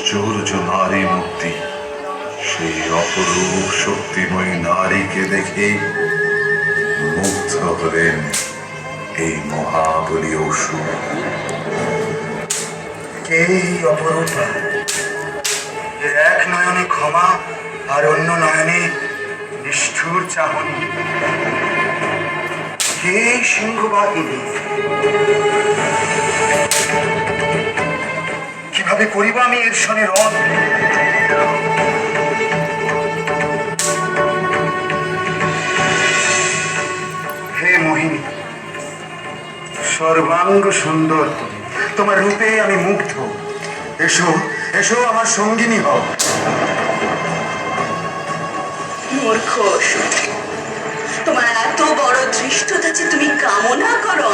আশ্চর্য নারী মূর্তি, সেই অপরূপ শক্তিময়ী নারীকে দেখে মুগ্ধ হলেন এই মহাবলী অসুর। কে এই অপরূপা? এর এক নয়নে ক্ষমা আর অন্য নয়নে নিষ্ঠুর চাহনি। কে এই সিংহবাহিনী? কিভাবে করিব আমি এর সনে রণ? হে মোহিনী, সর্বাঙ্গ সুন্দর তুমি, তোমার রূপে আমি মুগ্ধ। এসো এসো আমার সঙ্গিনী হও। মূর্খ অসুর, তোমার এত বড় ধৃষ্টতা যে তুমি কামনা করো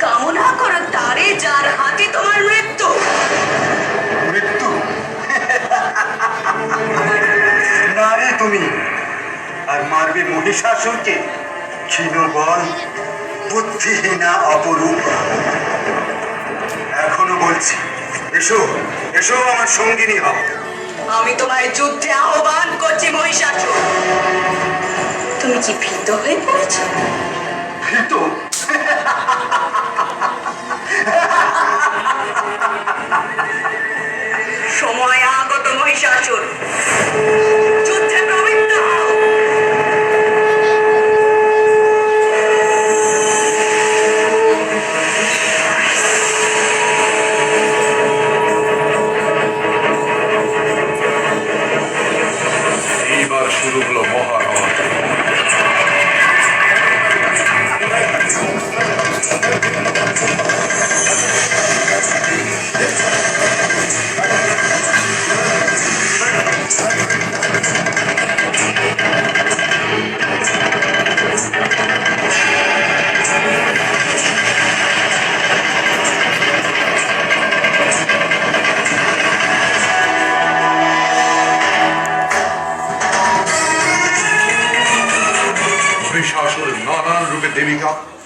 কামনা করো তারে যার হাতে তোমার মৃত্যু। মৃত্যু? নারী তুমি, আর মারবে মহিষাসুরকে? ক্ষীণ বল, বুদ্ধিহীনা অপরূপ। এখনো বলছি, এসো এসো আমার সঙ্গিনী হও। আমি তোমায় যুদ্ধে আহ্বান করছি মহিষাসুর। তুমি কি ভীত হয়ে পড়েছ? ভীত? সময় আগত মহিষাসুর, যুদ্ধে প্রবৃত্ত হও। এইবার শুরু হলো মহারণ। মহিষাসুর নানান রূপে দেবিকা